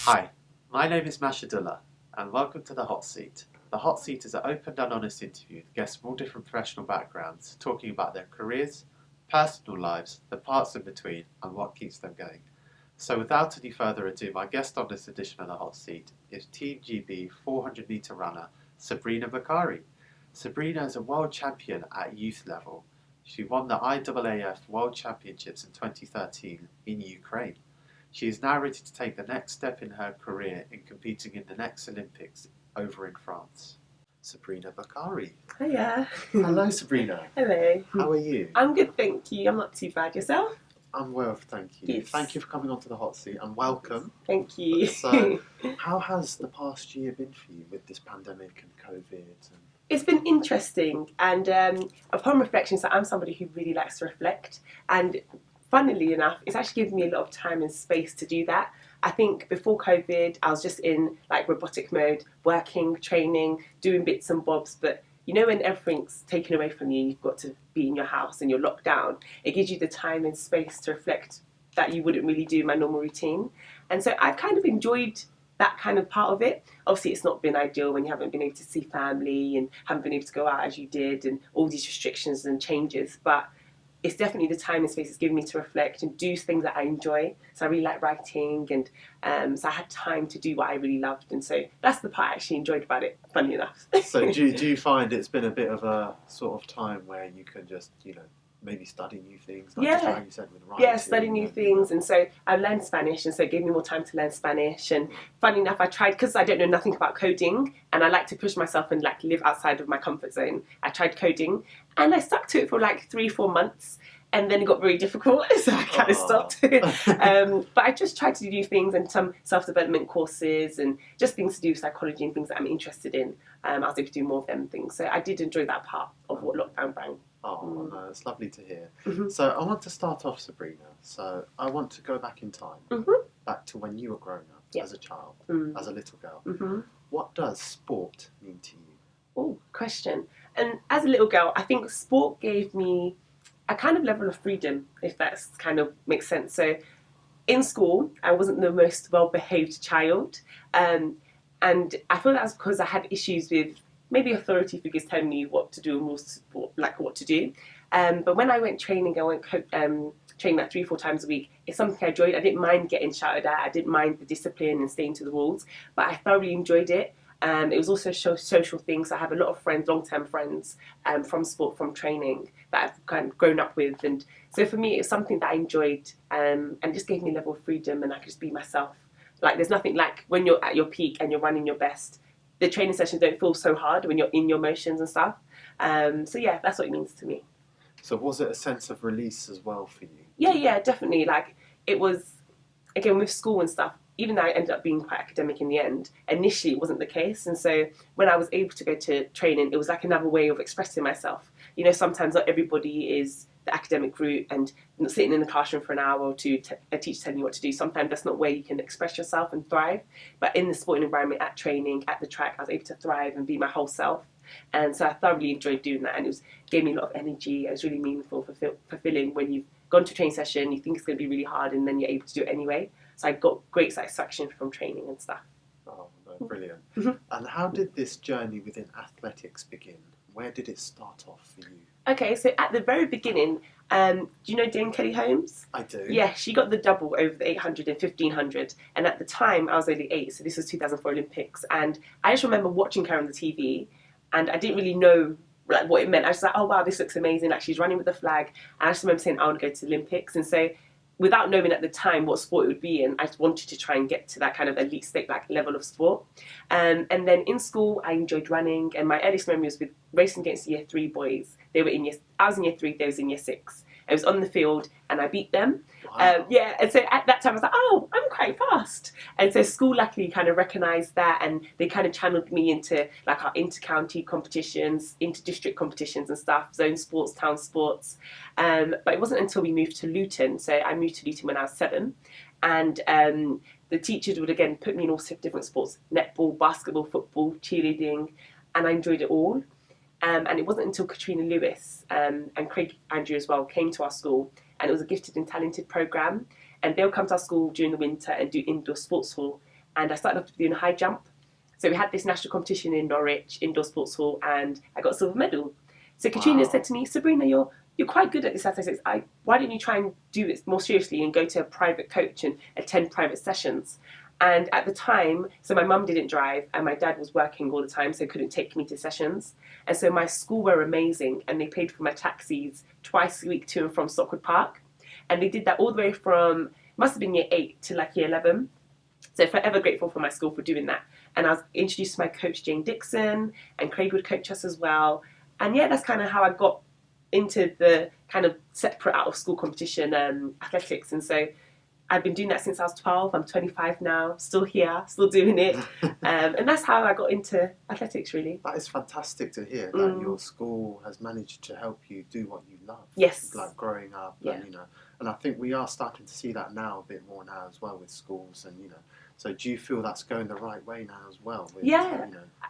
Hi, my name is Mashadullah, and welcome to the Hot Seat. The Hot Seat is an open and honest interview with guests from all different professional backgrounds, talking about their careers, personal lives, the parts in between, and what keeps them going. So without any further ado, my guest on this edition of the Hot Seat is Team GB 400 metre runner Sabrina Bakare. Sabrina is a world champion at youth level. She won the IAAF World Championships in 2013 in Ukraine. She is now ready to take the next step in her career in competing in the next Olympics over in France. Sabrina Bakare. Hiya. Hello, Sabrina. Hello. How are you? I'm good, thank you. I'm not too bad. Yourself? I'm well, thank you. Yes. Thank you for coming onto the Hot Seat and welcome. Thank you. So, how has the past year been for you with this pandemic and COVID? It's been interesting, and upon reflection, so I'm somebody who really likes to reflect, and funnily enough, it's actually given me a lot of time and space to do that. I think before COVID, I was just in like robotic mode, working, training, doing bits and bobs. But you know, when everything's taken away from you, you've got to be in your house and you're locked down. It gives you the time and space to reflect that you wouldn't really do in my normal routine. And so I've kind of enjoyed that kind of part of it. Obviously, it's not been ideal when you haven't been able to see family and haven't been able to go out as you did and all these restrictions and changes. But it's definitely the time and space it's given me to reflect and do things that I enjoy. So I really like writing, and so I had time to do what I really loved. And so that's the part I actually enjoyed about it, funny enough. So do you find it's been a bit of a sort of time where you can just, maybe study new things? Like just like you said with writing. Yeah, study new things. And so I learned Spanish, and so it gave me more time to learn Spanish. And funny enough, I tried, because I don't know nothing about coding, and I like to push myself and like live outside of my comfort zone. I tried coding, and I stuck to it for like 3-4 months. And then it got very difficult, so I kind of stopped. But I just tried to do new things and some self-development courses and just things to do with psychology and things that I'm interested in. I was able to do more of them things. So I did enjoy that part of what lockdown brought. Oh, no, it's lovely to hear. Mm-hmm. So I want to start off, Sabrina. So I want to go back in time, back to when you were growing up as a child, as a little girl. Mm-hmm. What does sport mean to you? Oh, question. And as a little girl, I think sport gave me a kind of level of freedom, if that kind of makes sense. So in school, I wasn't the most well-behaved child. And I feel that's because I had issues with maybe authority figures telling me what to do and rules like what to do. But when I went training, I went training like 3-4 times a week. It's something I enjoyed. I didn't mind getting shouted at. I didn't mind the discipline and staying to the rules. But I thoroughly enjoyed it. It was also social things. I have a lot of friends, long-term friends from sport, from training that I've kind of grown up with. And so for me, it's something that I enjoyed and it just gave me a level of freedom, and I could just be myself. Like there's nothing like when you're at your peak and you're running your best, the training sessions don't feel so hard when you're in your motions and stuff. So yeah, that's what it means to me. So was it a sense of release as well for you? Yeah, definitely. Like it was, again, with school and stuff, even though I ended up being quite academic in the end, initially it wasn't the case. And so when I was able to go to training, it was like another way of expressing myself. You know, sometimes not everybody is the academic route and sitting in the classroom for an hour or two, a teacher telling you what to do. Sometimes that's not where you can express yourself and thrive. But in the sporting environment, at training, at the track, I was able to thrive and be my whole self. And so I thoroughly enjoyed doing that, and gave me a lot of energy. It was really meaningful, fulfilling when you've gone to a training session, you think it's going to be really hard, and then you're able to do it anyway. So I got great satisfaction from training and stuff. Oh, no, brilliant. And how did this journey within athletics begin? Where did it start off for you? Okay, so at the very beginning, do you know Dame Kelly Holmes? I do. Yeah, she got the double over the 800 and 1500. And at the time, I was only 8, so this was 2004 Olympics. And I just remember watching her on the TV, and I didn't really know like what it meant. I was like, oh wow, this looks amazing. Like she's running with the flag. And I just remember saying, I want to go to the Olympics. And so without knowing at the time what sport it would be in, I just wanted to try and get to that kind of elite state like level of sport. And then in school, I enjoyed running, and my earliest memory was with racing against year 3 boys. They were I was in year 3, they was in year 6. I was on the field and I beat them. Wow. And so at that time I was like, oh, I'm quite fast. And so school luckily kind of recognised that, and they kind of channeled me into like our inter-county competitions, inter-district competitions and stuff, zone sports, town sports. But it wasn't until we moved to Luton. So I moved to Luton when I was 7. And the teachers would again put me in all sorts of different sports: netball, basketball, football, cheerleading, and I enjoyed it all. And it wasn't until Katrina Lewis and Craig Andrew as well came to our school, and it was a gifted and talented programme. And they'll come to our school during the winter and do indoor sports hall. and I started off doing high jump. So we had this national competition in Norwich, indoor sports hall, and I got a silver medal. So Katrina said to me, Sabrina, you're quite good at this athletics. Why don't you try and do it more seriously and go to a private coach and attend private sessions? And at the time, so my mum didn't drive and my dad was working all the time, so couldn't take me to sessions. And so my school were amazing, and they paid for my taxis twice a week to and from Stockwood Park. And they did that all the way from, must have been year 8 to like year 11. So forever grateful for my school for doing that. And I was introduced to my coach Jane Dixon, and Craig would coach us as well. And yeah, that's kind of how I got into the kind of separate out of school competition athletics. And so I've been doing that since I was 12. I'm 25 now, still here, still doing it. And that's how I got into athletics, really. That is fantastic to hear, that your school has managed to help you do what you love. Yes. Like growing up, Yeah. and, and I think we are starting to see that now a bit more now as well with schools, and, so do you feel that's going the right way now as well? With, Yeah.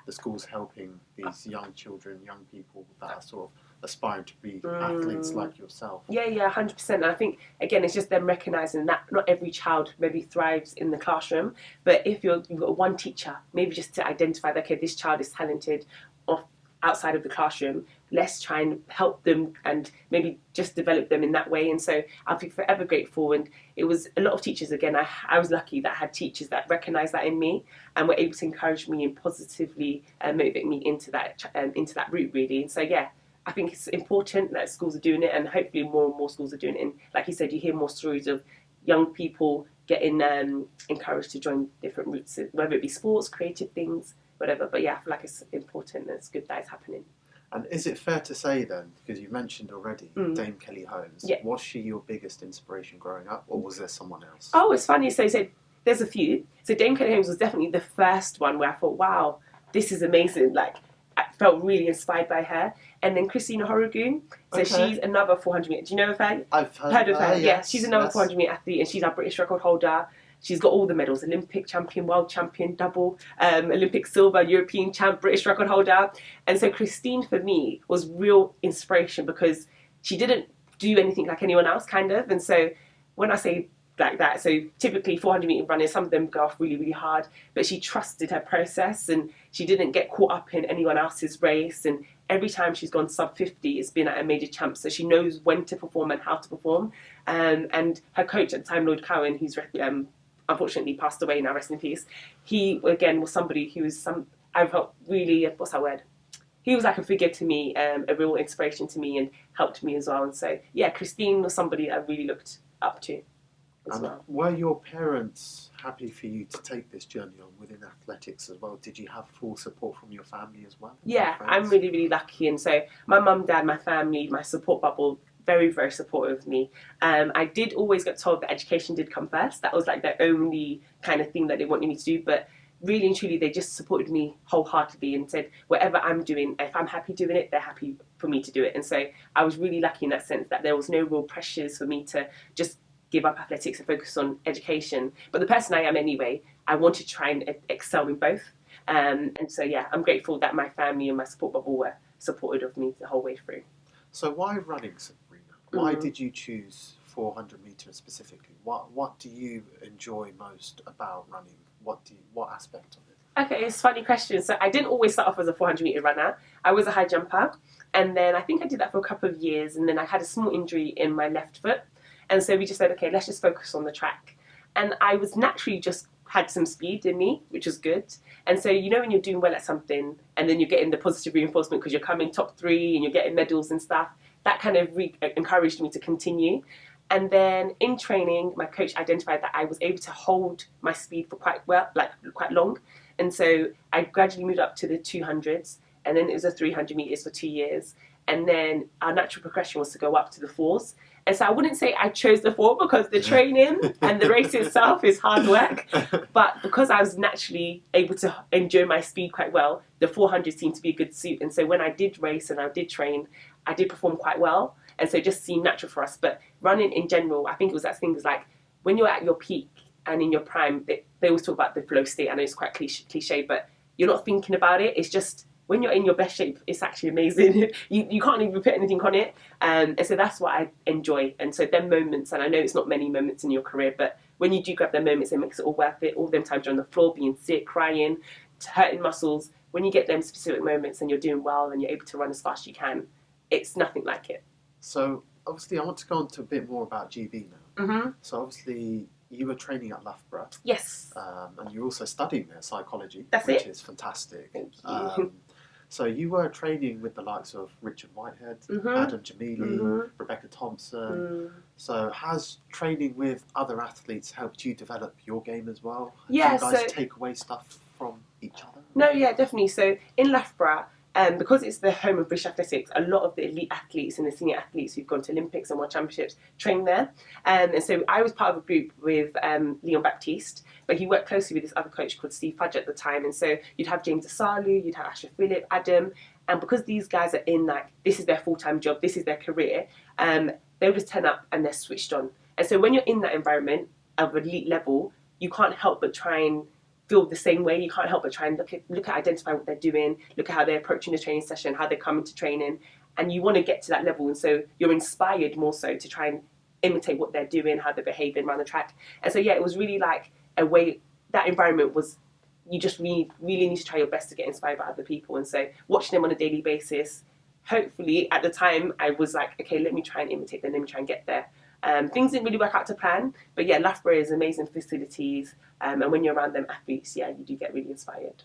The schools helping these young children, young people that are sort of aspiring to be athletes like yourself? Yeah, 100%. And I think, again, it's just them recognising that not every child maybe thrives in the classroom, but if you've got one teacher, maybe just to identify that, okay, this child is talented outside of the classroom, let's try and help them and maybe just develop them in that way. And so I'll be forever grateful. And it was a lot of teachers, again, I was lucky that I had teachers that recognised that in me and were able to encourage me and positively motivate me into that route, really. And so, yeah, I think it's important that schools are doing it, and hopefully more and more schools are doing it. And like you said, you hear more stories of young people getting encouraged to join different routes, whether it be sports, creative things, whatever. But yeah, I feel like it's important and it's good that it's happening. And is it fair to say then, because you mentioned already Dame Kelly Holmes, Yeah. was she your biggest inspiration growing up, or was there someone else? Oh, it's funny. So there's a few. So Dame Kelly Holmes was definitely the first one where I thought, wow, this is amazing. Like, I felt really inspired by her. And then Christina Horogun. So she's another 400 metre. Do you know of her? I've Heard of her? Yes, Yeah, she's another 400 metre athlete, and she's our British record holder. She's got all the medals: Olympic champion, world champion, double, Olympic silver, European champ, British record holder. And so Christine, for me, was real inspiration because she didn't do anything like anyone else, kind of. And so when I say like that, so typically 400 metre runners, some of them go off really, really hard, but she trusted her process and she didn't get caught up in anyone else's race. And every time she's gone sub 50, it's been at a major champ, so she knows when to perform and how to perform. And her coach at the time, Lloyd Cowan, who's unfortunately passed away now, rest in peace, he again was somebody who was I felt really, what's that word? He was like a figure to me, a real inspiration to me, and helped me as well. And so yeah, Christine was somebody I really looked up to as well. Were your parents happy for you to take this journey on within athletics as well? Did you have full support from your family as well? Yeah, I'm really, really lucky. And so my mum, dad, my family, my support bubble, very, very supportive of me. I did always get told that education did come first. That was like the only kind of thing that they wanted me to do. But really and truly, they just supported me wholeheartedly and said, whatever I'm doing, if I'm happy doing it, they're happy for me to do it. And so I was really lucky in that sense that there was no real pressures for me to just give up athletics and focus on education. But the person I am anyway, I wanted to try and excel in both. And so, yeah, I'm grateful that my family and my support bubble were supportive of me the whole way through. So why running, Sabrina? Why did you choose 400 metres specifically? What do you enjoy most about running? What aspect of it? Okay, it's a funny question. So I didn't always start off as a 400 metre runner. I was a high jumper. And then I think I did that for a couple of years. And then I had a small injury in my left foot. And so we just said, okay, let's just focus on the track. And I was naturally just had some speed in me, which was good. And so, when you're doing well at something and then you're getting the positive reinforcement because you're coming top 3 and you're getting medals and stuff, that kind of encouraged me to continue. And then in training, my coach identified that I was able to hold my speed for quite long. And so I gradually moved up to the 200s, and then it was a 300 metres for 2 years. And then our natural progression was to go up to the 4s. And so I wouldn't say I chose the 4 because the training and the race itself is hard work. But because I was naturally able to enjoy my speed quite well, the 400 seemed to be a good suit. And so when I did race and I did train, I did perform quite well. And so it just seemed natural for us. But running in general, I think it was that thing is like when you're at your peak and in your prime, they always talk about the flow state. I know it's quite cliche, but you're not thinking about it. It's just when you're in your best shape, it's actually amazing. you can't even put anything on it. And so that's what I enjoy. And so them moments, and I know it's not many moments in your career, but when you do grab their moments, it makes it all worth it. All them times you're on the floor, being sick, crying, hurting muscles. When you get them specific moments and you're doing well and you're able to run as fast as you can, it's nothing like it. So obviously, I want to go on to a bit more about GB now. Mm-hmm. So obviously, you were training at Loughborough. Yes. And you're also studying there psychology, That's which it. is fantastic. Thank you. So you were training with the likes of Richard Whitehead, Adam Jamili, Rebecca Thompson. So has training with other athletes helped you develop your game as well? Yeah, Do you guys take away stuff from each other? No, yeah, definitely. So in Loughborough, because it's the home of British athletics, a lot of the elite athletes and the senior athletes who've gone to Olympics and World Championships train there. And so I was part of a group with Leon Baptiste, but he worked closely with this other coach called Steve Fudge at the time. And so you'd have James Asalu, you'd have Asher Phillip, Adam, and because these guys are in, like, this is their full-time job, this is their career, they'll just turn up and they're switched on. And so when you're in that environment of elite level, you can't help but try and feel the same way. You can't help but try and look at identify what they're doing, look at how they're approaching the training session, how they're coming to training, and you want to get to that level. And so you're inspired more so to try and imitate what they're doing, how they're behaving around the track. And so yeah, it was really like a way, that environment was, you just really need to try your best to get inspired by other people. And so watching them on a daily basis, hopefully at the time I was like, okay, let me try and imitate them, let me try and get there. Things didn't really work out to plan, but yeah, Loughborough is amazing facilities, and when you're around them athletes, yeah, you do get really inspired.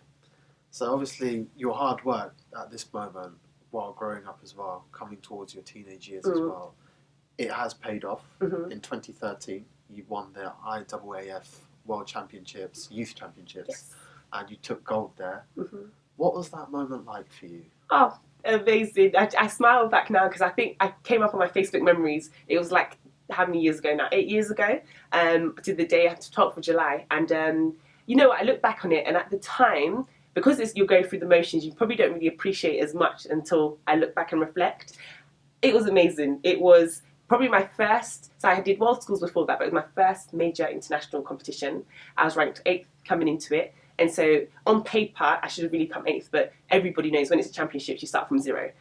So obviously your hard work at this moment, while growing up as well, coming towards your teenage years as well, it has paid off. In 2013, you won the IAAF World Championships, Youth Championships, and you took gold there. What was that moment like for you? Oh, amazing. I smile back now because I think I came up on my Facebook memories. It was like, how many years ago now? 8 years ago, to the day after 12th of July. And, you know, I look back on it, and at the time, because you're going through the motions, you probably don't really appreciate it as much until I look back and reflect. It was amazing. It was probably my first, so I did World Schools before that, but it was my first major international competition. I was ranked 8th coming into it. And so on paper, I should have really come 8th, but everybody knows when it's a championship, you start from 0.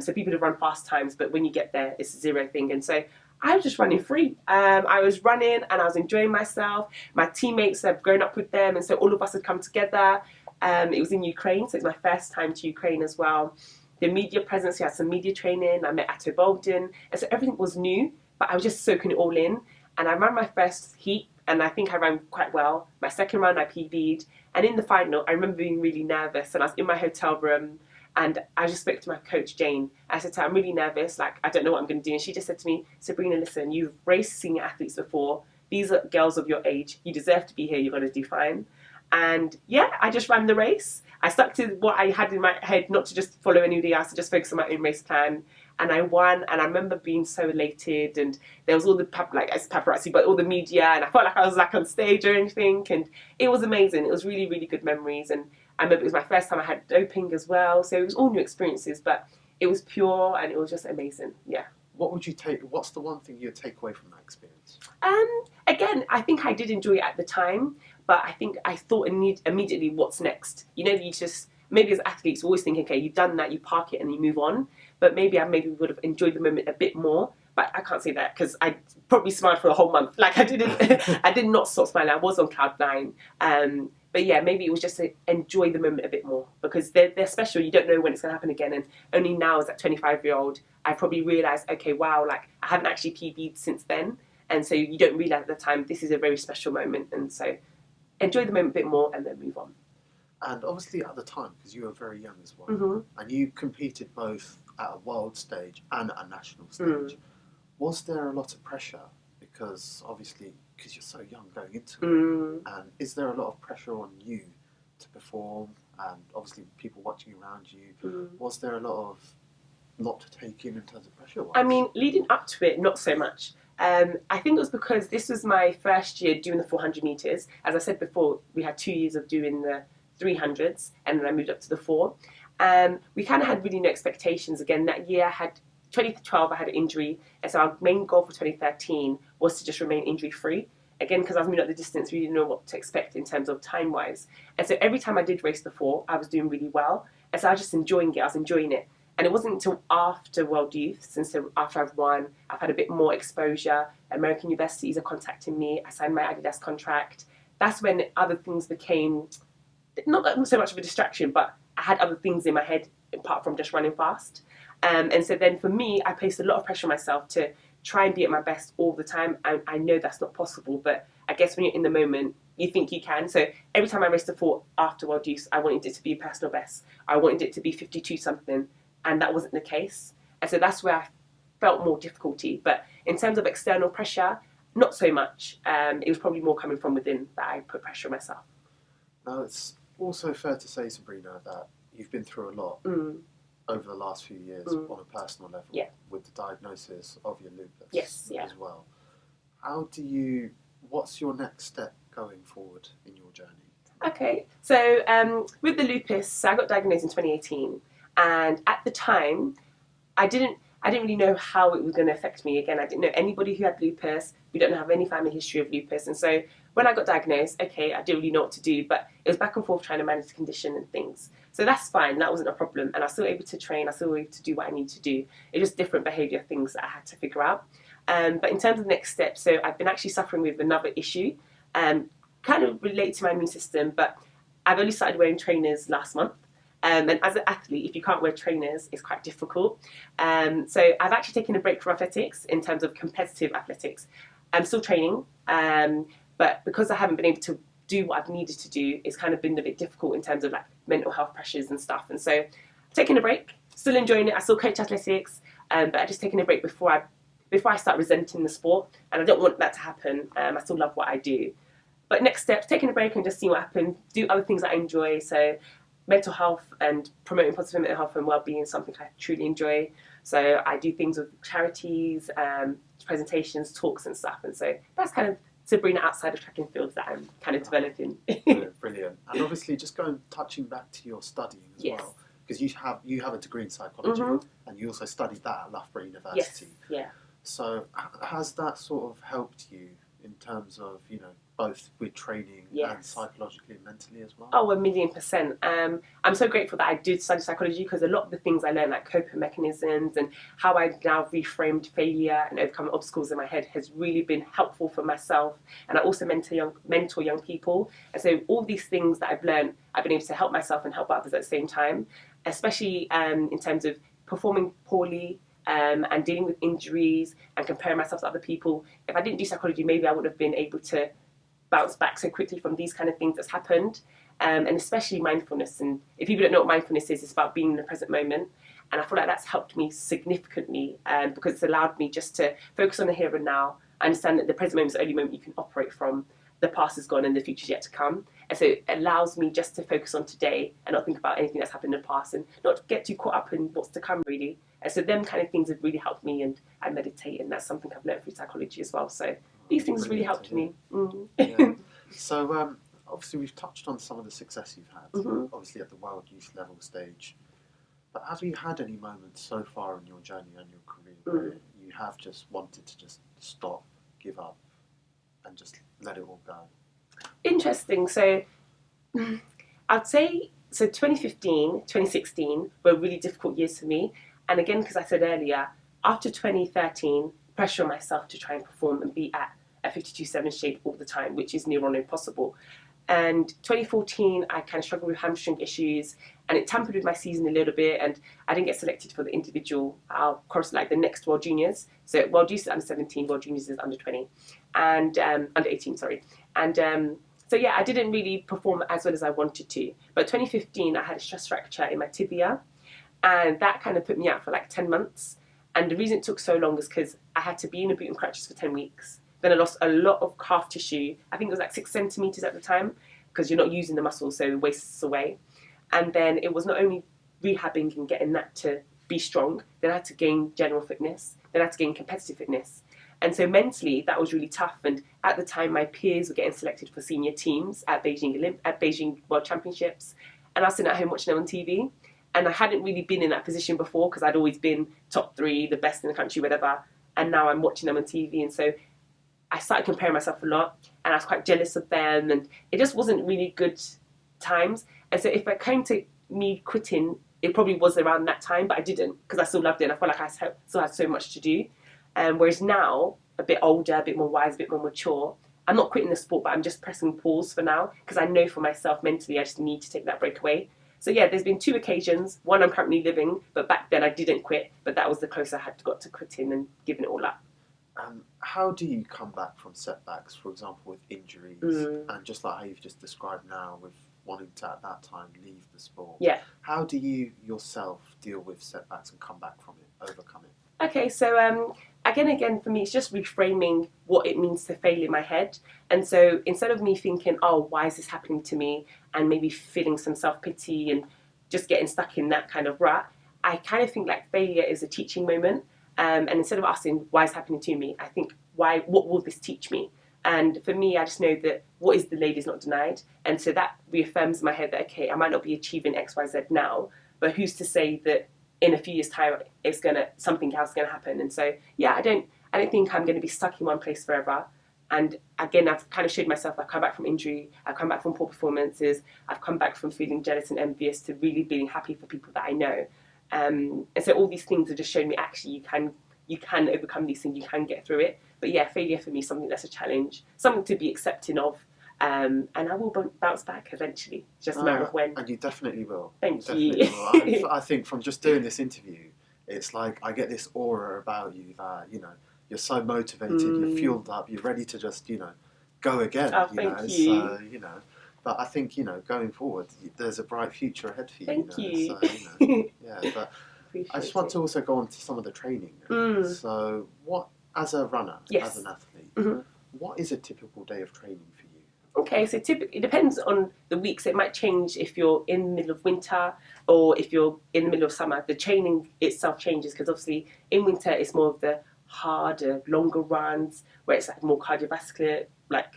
So people have run fast times, but when you get there, it's a 0 thing. And so I was just running free. I was running and I was enjoying myself. My teammates have grown up with them, and so all of us had come together. It was in Ukraine, so it's my first time to Ukraine as well. The media presence, we had some media training. I met Atto Bolden, and so everything was new, but I was just soaking it all in. And I ran my first heat, and I think I ran quite well. My second round, I PB'd, and in the final, I remember being really nervous, and I was in my hotel room. And I just spoke to my coach, Jane. I said to her, I'm really nervous, like, I don't know what I'm going to do. And she just said to me, Sabrina, listen, you've raced senior athletes before. These are girls of your age. You deserve to be here. You're going to do fine. And yeah, I just ran the race. I stuck to what I had in my head, not to just follow anybody else, to just focus on my own race plan. And I won, and I remember being so elated, and there was all the paparazzi, but all the media, and I felt like I was like on stage or anything, and it was amazing. It was really, really good memories, and I remember it was my first time I had doping as well, so it was all new experiences, but it was pure, and it was just amazing, yeah. What would you take, what's the one thing you'd take away from that experience? Again, I think I did enjoy it at the time, but I think I thought immediately, what's next? You know, you just, maybe as athletes, we always think, okay, you've done that, you park it and you move on. But maybe I would have enjoyed the moment a bit more. But I can't say that because I probably smiled for a whole month. Like I did not stop smiling. I was on cloud 9. But yeah, maybe it was just to enjoy the moment a bit more because they're special. You don't know when it's going to happen again. And only now as that 25-year-old, I probably realised, okay, wow, like I haven't actually PB'd since then. And so you don't realise at the time, this is a very special moment. And so enjoy the moment a bit more and then move on. And obviously at the time, because you were very young as well, and you competed both at a world stage and a national stage, was there a lot of pressure? Because obviously, because you're so young going into it, and is there a lot of pressure on you to perform? And obviously, people watching around you, was there a lot to take in terms of pressure-wise? I mean, leading up to it, not so much. I think it was because this was my first year doing the 400 metres. As I said before, we had 2 years of doing the 300s, and then I moved up to the 4. We kind of had really no expectations. Again, that year I had 2012, I had an injury, and so our main goal for 2013 was to just remain injury-free. Again, because I was moving up the distance, we didn't know what to expect in terms of time-wise. And so every time I did race the 4, I was doing really well. And so I was just enjoying it. I was enjoying it. And it wasn't until after World Youths, and so after I've won, I've had a bit more exposure. American universities are contacting me. I signed my Adidas contract. That's when other things became not so much of a distraction, but I had other things in my head apart from just running fast. And so then for me, I placed a lot of pressure on myself to try and be at my best all the time. And I know that's not possible, but I guess when you're in the moment, you think you can. So every time I raced a 4 after World Youth, I wanted it to be a personal best. I wanted it to be 52 something, and that wasn't the case. And so that's where I felt more difficulty. But in terms of external pressure, not so much. It was probably more coming from within that I put pressure on myself. Now, it's also fair to say, Sabrina, that you've been through a lot over the last few years on a personal level with the diagnosis of your lupus as well. What's your next step going forward in your journey? Okay, so with the lupus, I got diagnosed in 2018, and at the time, I didn't really know how it was going to affect me. Again, I didn't know anybody who had lupus. We don't have any family history of lupus, and so when I got diagnosed, okay, I didn't really know what to do, but it was back and forth trying to manage the condition and things. So that's fine, that wasn't a problem, and I was still able to train, I was still able to do what I need to do. It was just different behaviour things that I had to figure out. But in terms of the next steps, so I've been actually suffering with another issue, kind of related to my immune system, but I've only started wearing trainers last month. And as an athlete, if you can't wear trainers, it's quite difficult. So I've actually taken a break from athletics in terms of competitive athletics. I'm still training, but because I haven't been able to do what I've needed to do, it's kind of been a bit difficult in terms of like mental health pressures and stuff. And so I've taken a break, still enjoying it. I still coach athletics, but I've just taken a break before I start resenting the sport. And I don't want that to happen. I still love what I do. But next steps, taking a break and just seeing what happens, do other things I enjoy. So mental health and promoting positive mental health and well-being is something I truly enjoy. So I do things with charities, presentations, talks and stuff. And so that's kind of Sabrina outside of track and field that I'm kind of developing. Brilliant. And obviously just touching back to your studying as well, because you have a degree in psychology and you also studied that at Loughborough University. Yes, yeah. So has that sort of helped you in terms of, both with training and psychologically and mentally as well? Oh, 1,000,000%. I'm so grateful that I did study psychology, because a lot of the things I learned, like coping mechanisms and how I now reframed failure and overcoming obstacles in my head, has really been helpful for myself. And I also mentor young people. And so all these things that I've learned, I've been able to help myself and help others at the same time, especially in terms of performing poorly, and dealing with injuries and comparing myself to other people. If I didn't do psychology, maybe I would have been able to bounce back so quickly from these kind of things that's happened, and especially mindfulness. And if people don't know what mindfulness is, it's about being in the present moment. And I feel like that's helped me significantly, because it's allowed me just to focus on the here and now. I understand that the present moment is the only moment you can operate from. The past is gone and the future is yet to come. And so it allows me just to focus on today and not think about anything that's happened in the past, and not get too caught up in what's to come, really. And so them kind of things have really helped me, and I meditate, and that's something I've learned through psychology as well. So these things have really helped me. Yeah. So obviously we've touched on some of the success you've had, obviously at the World Youth level stage. But have you had any moments so far in your journey and your career where you have just wanted to just stop, give up, and just let it all go? Interesting. So I'd say 2015, 2016 were really difficult years for me. And again, because I said earlier, after 2013, pressure on myself to try and perform and be at a 52.7 shape all the time, which is near on impossible. And 2014, I kind of struggled with hamstring issues, and it tampered with my season a little bit, and I didn't get selected for the individual, like the next World Juniors. So World Youth is under 17, World Juniors is under 20, and under 18, sorry. And so yeah, I didn't really perform as well as I wanted to. But 2015, I had a stress fracture in my tibia, and that kind of put me out for like 10 months. And the reason it took so long is because I had to be in a boot and crutches for 10 weeks. Then I lost a lot of calf tissue. I think it was like 6 centimetres at the time, because you're not using the muscle, so it wastes away. And then it was not only rehabbing and getting that to be strong, then I had to gain general fitness, then I had to gain competitive fitness. And so mentally, that was really tough. And at the time, my peers were getting selected for senior teams at Beijing World Championships. And I was sitting at home watching them on TV. And I hadn't really been in that position before, because I'd always been top 3, the best in the country, whatever. And now I'm watching them on TV. And so I started comparing myself a lot, and I was quite jealous of them. And it just wasn't really good times. And so if it came to me quitting it probably was around that time, but I didn't because I still loved it and I felt like I still had so much to do. Whereas now, a bit older, a bit more wise, a bit more mature, I'm not quitting the sport, but I'm just pressing pause for now because I know for myself mentally I just need to take that break away. So yeah, there's been 2 occasions. One I'm currently living, but back then I didn't quit, but that was the closest I had got to quitting and giving it all up. How do you come back from setbacks, for example, with injuries, and just like how you've just described now with wanting to at that time leave the sport? Yeah. How do you yourself deal with setbacks and come back from it, overcome it? Okay, so again, for me, it's just reframing what it means to fail in my head. And so instead of me thinking, oh, why is this happening to me? And maybe feeling some self-pity and just getting stuck in that kind of rut, I kind of think like failure is a teaching moment. And instead of asking, why is it happening to me? I think, what will this teach me? And for me, I just know that what is delayed is not denied. And so that reaffirms in my head that, okay, I might not be achieving X, Y, Z now, but who's to say that in a few years' time, something else is gonna happen. And so, yeah, I don't think I'm gonna be stuck in one place forever. And again, I've kind of showed myself. I've come back from injury. I've come back from poor performances. I've come back from feeling jealous and envious to really being happy for people that I know. And so all these things have just shown me actually you can overcome these things. You can get through it. But yeah, failure for me is something that's a challenge, something to be accepting of. And I will bounce back eventually. It's just a matter of when. And you definitely will. Thank you. Definitely will. I think from just doing this interview, it's like I get this aura about you that, you're so motivated, you're fueled up, you're ready to just, go again. Oh, thank you. So, but I think, going forward, there's a bright future ahead for you. Thank you. So, yeah, but I just want it. to also go on to some of the training. So as a runner, as an athlete, what is a typical day of training for you? Okay, so typically it depends on the weeks. It might change if you're in the middle of winter or if you're in the middle of summer. The training itself changes because obviously in winter it's more of the harder, longer runs where it's like more cardiovascular, like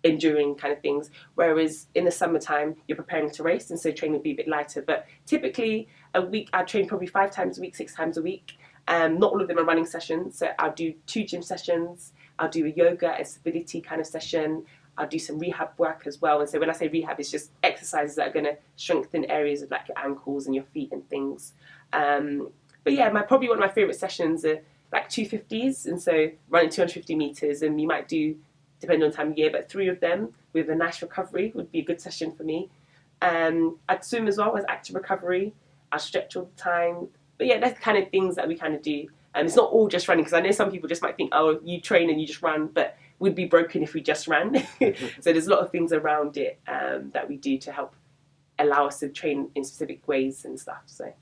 enduring kind of things. Whereas in the summertime you're preparing to race, and so training will be a bit lighter. But typically a week I train probably 5 times a week, 6 times a week. Not all of them are running sessions, so I'll do 2 gym sessions. I'll do a yoga and stability kind of session. I'll do some rehab work as well. And so when I say rehab, it's just exercises that are going to strengthen areas of like your ankles and your feet and things. But yeah, probably one of my favourite sessions are like 250s. And so running 250 metres, and you might do, depending on time of year, but 3 of them with a nice recovery would be a good session for me. I'd swim as well as active recovery. I stretch all the time. But yeah, that's the kind of things that we kind of do. It's not all just running, because I know some people just might think, oh, you train and you just run, but we'd be broken if we just ran. So there's a lot of things around it that we do to help allow us to train in specific ways and stuff. So.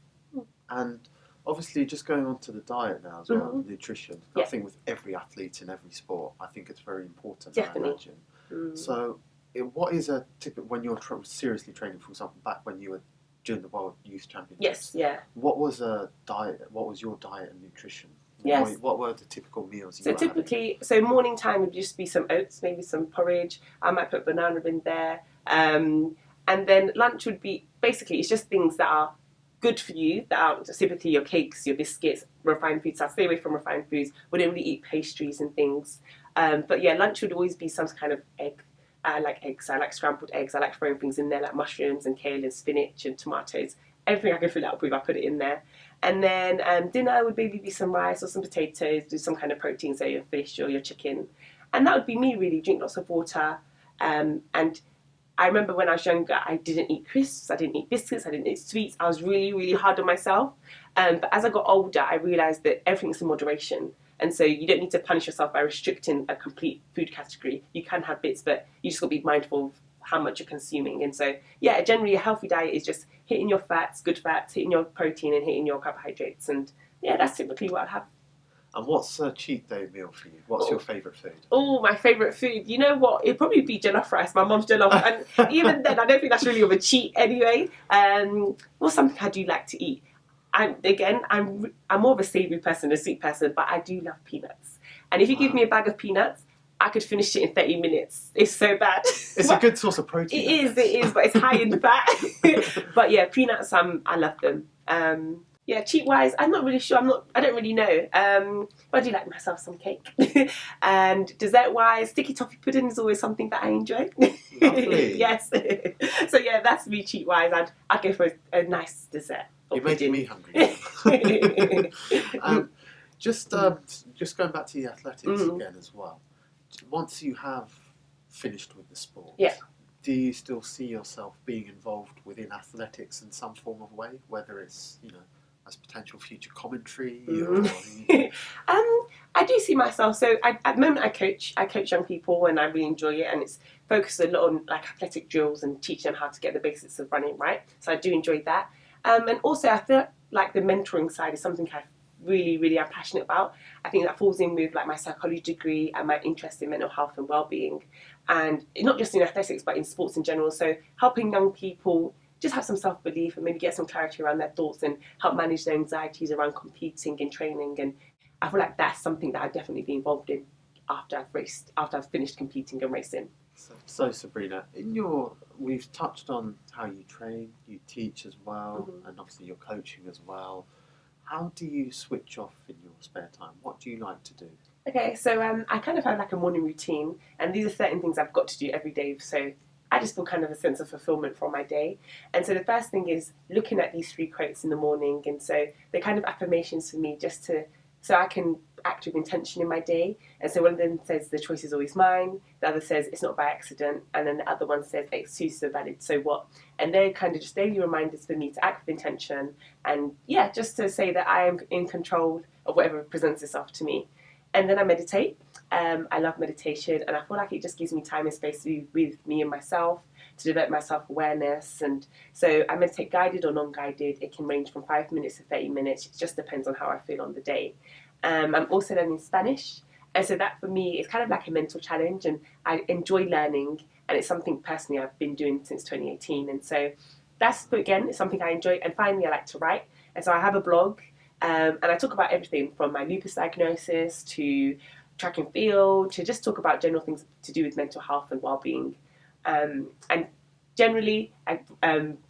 And obviously just going on to the diet now as well, nutrition. I think with every athlete in every sport, I think it's very important, Definitely. I imagine. So what is a typical, when you're seriously training, for example, back when you were during the World Youth Championships? Yes, yeah. What was a diet? What was your diet and nutrition? Yes. What were the typical meals you So were typically, morning time would just be some oats, maybe some porridge. I might put banana in there. And then lunch would be, basically, it's just things that are good for you, that are typically your cakes, your biscuits, refined foods. So I stay away from refined foods. Wouldn't really eat pastries and things. But yeah, lunch would always be some kind of egg. I like eggs. I like scrambled eggs. I like throwing things in there like mushrooms and kale and spinach and tomatoes. Everything I can fill it up with, I put it in there. And then dinner would maybe be some rice or some potatoes, do some kind of protein, so your fish or your chicken. And that would be me, really. Drink lots of water. And I remember when I was younger, I didn't eat crisps, I didn't eat biscuits, I didn't eat sweets. I was really, really hard on myself. But as I got older, I realised that everything's in moderation. And so you don't need to punish yourself by restricting a complete food category. You can have bits, but you just got to be mindful of how much you're consuming. And so, yeah, generally a healthy diet is just hitting your fats, good fats, hitting your protein and hitting your carbohydrates. And yeah, that's typically what I have. And what's a cheat day meal for you? What's your favourite food? Oh, my favourite food. You know what? It'd probably be jollof rice. My mum's jollof. And even then, I don't think that's really of a cheat anyway. What's something I do like to eat? I'm more of a savoury person, a sweet person, but I do love peanuts. And if you give me a bag of peanuts, I could finish it in 30 minutes. It's so bad. It's a good source of protein. It is, but it's high in fat. But yeah, peanuts, I love them. Yeah, cheat-wise, I'm not really sure. I don't really know. But I do like myself some cake. And dessert-wise, sticky toffee pudding is always something that I enjoy. Lovely. Yes. So yeah, that's me cheat-wise. I'd go for a nice dessert. You're making me hungry. Just going back to the athletics again as well. Once you have finished with the sport, do you still see yourself being involved within athletics in some form of way, whether it's as potential future commentary or? I do see myself. So at the moment, I coach young people, and I really enjoy it. And it's focused a lot on like athletic drills and teaching them how to get the basics of running right. So I do enjoy that. And also, I feel like the mentoring side is something I really am passionate about. I think that falls in with like my psychology degree and my interest in mental health and well-being, and not just in athletics but in sports in general. So helping young people just have some self-belief and maybe get some clarity around their thoughts and help manage their anxieties around competing and training. And I feel like that's something that I'd definitely be involved in after I've finished competing and racing. So Sabrina, we've touched on how you train, you teach as well, and obviously you're coaching as well. How do you switch off in your spare time? What do you like to do? Okay, so I kind of have like a morning routine, and these are certain things I've got to do every day. So I just feel kind of a sense of fulfillment from my day. And so the first thing is looking at these 3 quotes in the morning, and so they're kind of affirmations for me so I can act with intention in my day. And so one of them says, the choice is always mine. The other says, it's not by accident. And then the other one says, excuses are valid, so what? And they're kind of just daily reminders for me to act with intention. And yeah, just to say that I am in control of whatever presents itself to me. And then I meditate. I love meditation, and I feel like it just gives me time and space to be with me and myself, to develop my self-awareness. And so I meditate guided or non-guided. It can range from 5 minutes to 30 minutes. It just depends on how I feel on the day. I'm also learning Spanish, and so that for me is kind of like a mental challenge, and I enjoy learning, and it's something personally I've been doing since 2018. And so that's, again, it's something I enjoy. And finally, I like to write, and so I have a blog, and I talk about everything from my lupus diagnosis to track and field, to just talk about general things to do with mental health and well-being. And generally, I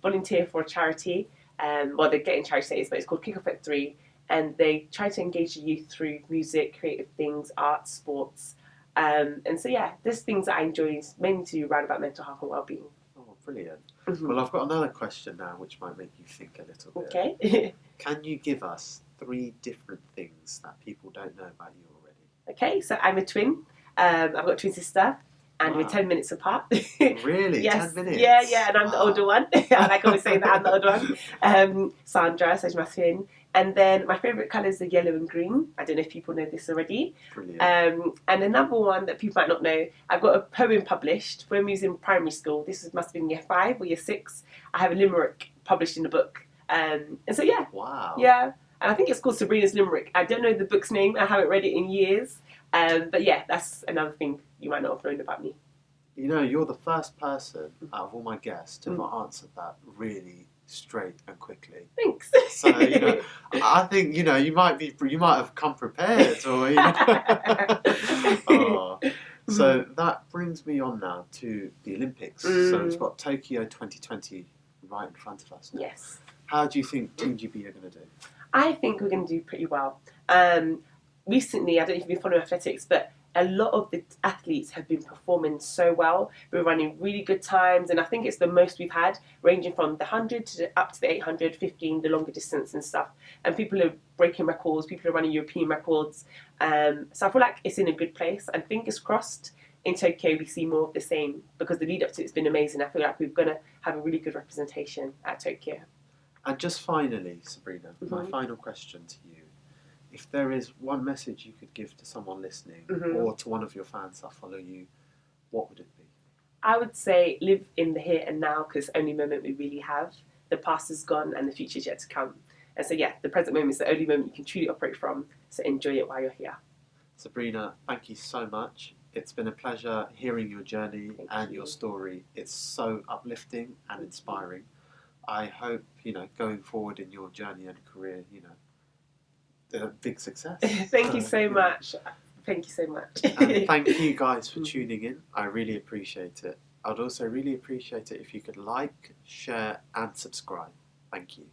volunteer for a charity. Well, they're getting charity status, but it's called Kick Off at 3. And they try to engage the youth through music, creative things, art, sports. And so, yeah, there's things that I enjoy, mainly to write about mental health and well-being. Oh, brilliant. Well, I've got another question now, which might make you think a little bit. Okay. Can you give us 3 different things that people don't know about you already? Okay, so I'm a twin. I've got a twin sister, and we're 10 minutes apart. Really? Yes. 10 minutes? Yeah, and I'm the older one. I like always saying that I'm the older one. Sandra, so she's my twin. And then my favourite colours are yellow and green. I don't know if people know this already. Brilliant. And another one that people might not know, I've got a poem published when we was in primary school. This must have been year 5 or year 6. I have a limerick published in a book. And so, yeah. Wow. Yeah. And I think it's called Sabrina's Limerick. I don't know the book's name. I haven't read it in years. But yeah, that's another thing you might not have known about me. You're the first person out of all my guests to have answered that really straight and quickly. Thanks. So I think you might have come prepared, or So that brings me on now to the Olympics. So we've got Tokyo 2020 right in front of us now. Yes. How do you think Team GB are going to do? I think we're going to do pretty well. Recently, I don't know if you've been following athletics, but a lot of the athletes have been performing so well. We're running really good times, and I think it's the most we've had, ranging from the 100 up to the 800, 15, the longer distance and stuff. And people are breaking records, people are running European records. So I feel like it's in a good place, and fingers crossed in Tokyo we see more of the same, because the lead up to it's been amazing. I feel like we're going to have a really good representation at Tokyo. And just finally, Sabrina, my final question to you. If there is one message you could give to someone listening or to one of your fans that follow you, what would it be? I would say live in the here and now, because it's the only moment we really have. The past is gone and the future is yet to come. And so, yeah, the present moment is the only moment you can truly operate from. So enjoy it while you're here. Sabrina, thank you so much. It's been a pleasure hearing your journey your story. It's so uplifting and inspiring. I hope, going forward in your journey and career, a big success. Thank you so much. Thank you so much. And thank you guys for tuning in. I really appreciate it. I'd also really appreciate it if you could like, share and subscribe. Thank you.